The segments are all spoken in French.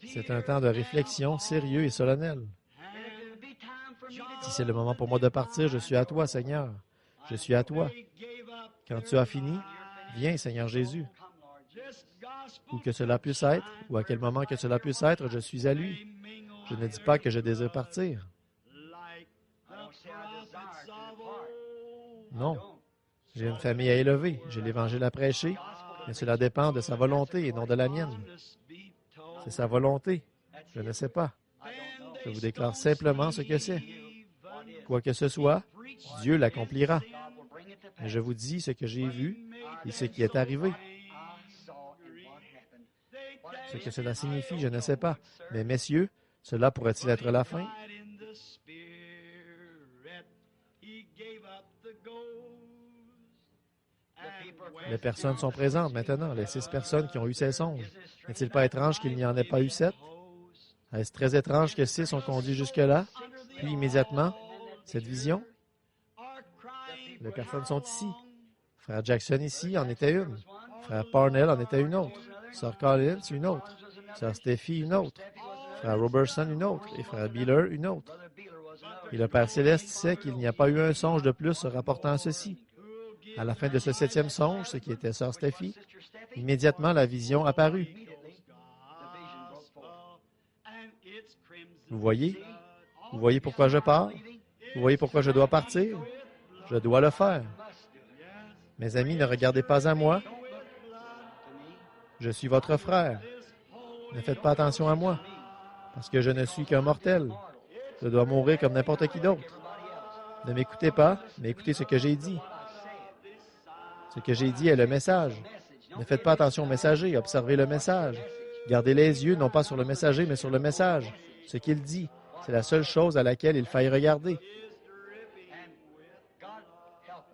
C'est un temps de réflexion sérieux et solennel. Si c'est le moment pour moi de partir, je suis à toi, Seigneur. Je suis à toi. Quand tu as fini, viens, Seigneur Jésus. Où que cela puisse être, ou à quel moment que cela puisse être, je suis à lui. Je ne dis pas que je désire partir. Non. J'ai une famille à élever, j'ai l'Évangile à prêcher, mais cela dépend de sa volonté et non de la mienne. C'est sa volonté. Je ne sais pas. Je vous déclare simplement ce que c'est. Quoi que ce soit, Dieu l'accomplira. Mais je vous dis ce que j'ai vu et ce qui est arrivé. Ce que cela signifie, je ne sais pas. Mais messieurs, cela pourrait-il être la fin? Les personnes sont présentes maintenant, les 6 personnes qui ont eu ces songes. N'est-il pas étrange qu'il n'y en ait pas eu 7? Est-ce très étrange que 6 ont conduit jusque-là, puis immédiatement, cette vision? Les personnes sont ici. Frère Jackson ici en était une. Frère Parnell en était une autre. Sœur Collins, une autre. Sœur Steffi, une autre. Frère Robertson, une autre. Et Frère Beeler, une autre. Et le Père Céleste sait qu'il n'y a pas eu un songe de plus se rapportant à ceci. À la fin de ce 7e songe, ce qui était Sœur Steffi, immédiatement la vision apparut. Vous voyez? Vous voyez pourquoi je pars? Vous voyez pourquoi je dois partir? Je dois le faire. Mes amis, ne regardez pas à moi. Je suis votre frère. Ne faites pas attention à moi, parce que je ne suis qu'un mortel. Je dois mourir comme n'importe qui d'autre. Ne m'écoutez pas, mais écoutez ce que j'ai dit. Ce que j'ai dit est le message. Ne faites pas attention au messager, observez le message. Gardez les yeux non pas sur le messager, mais sur le message. Ce qu'il dit, c'est la seule chose à laquelle il faille regarder.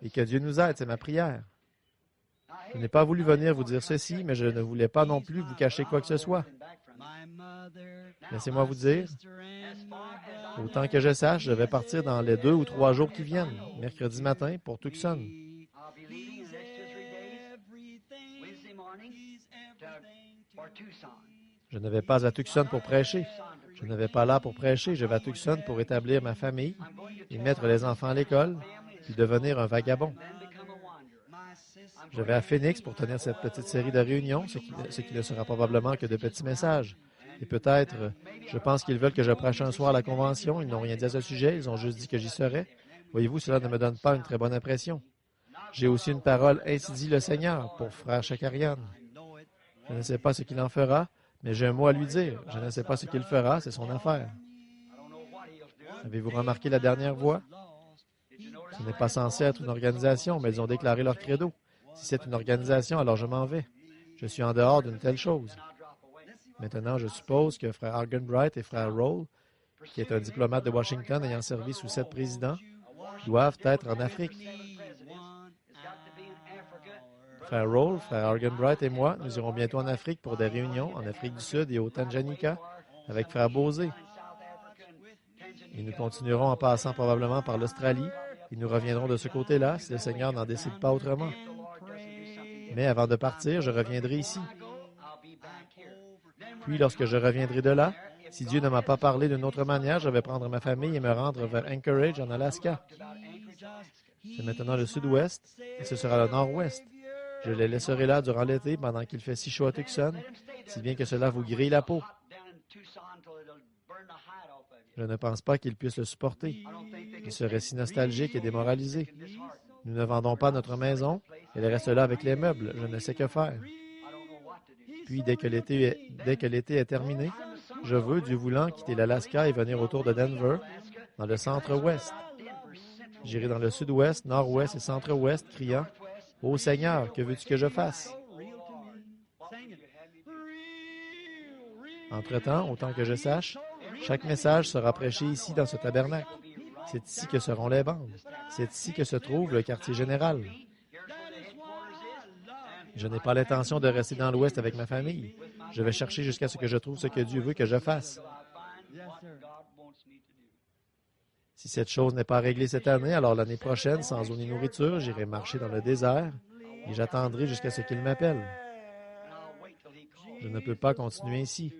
Et que Dieu nous aide, c'est ma prière. Je n'ai pas voulu venir vous dire ceci, mais je ne voulais pas non plus vous cacher quoi que ce soit. Laissez-moi vous dire, autant que je sache, je vais partir dans les 2 ou 3 jours qui viennent, mercredi matin, pour Tucson. Je ne vais pas à Tucson pour prêcher. Je ne vais pas là pour prêcher. Je vais à Tucson pour établir ma famille et mettre les enfants à l'école, puis devenir un vagabond. Je vais à Phoenix pour tenir cette petite série de réunions, ce qui ne sera probablement que de petits messages. Et peut-être, je pense qu'ils veulent que je prêche un soir à la convention. Ils n'ont rien dit à ce sujet. Ils ont juste dit que j'y serais. Voyez-vous, cela ne me donne pas une très bonne impression. J'ai aussi une parole, ainsi dit le Seigneur, pour frère Shakarian. Je ne sais pas ce qu'il en fera, mais j'ai un mot à lui dire. Je ne sais pas ce qu'il fera, c'est son affaire. Avez-vous remarqué la dernière voix? Ce n'est pas censé être une organisation, mais ils ont déclaré leur credo. Si c'est une organisation, alors je m'en vais. Je suis en dehors d'une telle chose. Maintenant, je suppose que Frère Argenbright et Frère Roll, qui est un diplomate de Washington ayant servi sous 7 présidents, doivent être en Afrique. Frère Roll, Frère Argenbright et moi, nous irons bientôt en Afrique pour des réunions en Afrique du Sud et au Tanganyika avec Frère Bosé. Et nous continuerons en passant probablement par l'Australie et nous reviendrons de ce côté-là si le Seigneur n'en décide pas autrement. Mais avant de partir, je reviendrai ici. Puis, lorsque je reviendrai de là, si Dieu ne m'a pas parlé d'une autre manière, je vais prendre ma famille et me rendre vers Anchorage, en Alaska. C'est maintenant le sud-ouest et ce sera le nord-ouest. Je les laisserai là durant l'été pendant qu'il fait si chaud à Tucson, si bien que cela vous grille la peau. Je ne pense pas qu'ils puissent le supporter. Ils seraient si nostalgiques et démoralisés. Nous ne vendons pas notre maison. Elle reste là avec les meubles. Je ne sais que faire. Puis, dès que l'été est terminé, je veux, Dieu voulant, quitter l'Alaska et venir autour de Denver, dans le centre-ouest. J'irai dans le sud-ouest, nord-ouest et centre-ouest, criant « Ô Seigneur, que veux-tu que je fasse? » Entre-temps, autant que je sache, chaque message sera prêché ici dans ce tabernacle. C'est ici que seront les bandes. C'est ici que se trouve le quartier général. Je n'ai pas l'intention de rester dans l'Ouest avec ma famille. Je vais chercher jusqu'à ce que je trouve ce que Dieu veut que je fasse. Si cette chose n'est pas réglée cette année, alors l'année prochaine, sans eau ni nourriture, j'irai marcher dans le désert et j'attendrai jusqu'à ce qu'il m'appelle. Je ne peux pas continuer ainsi.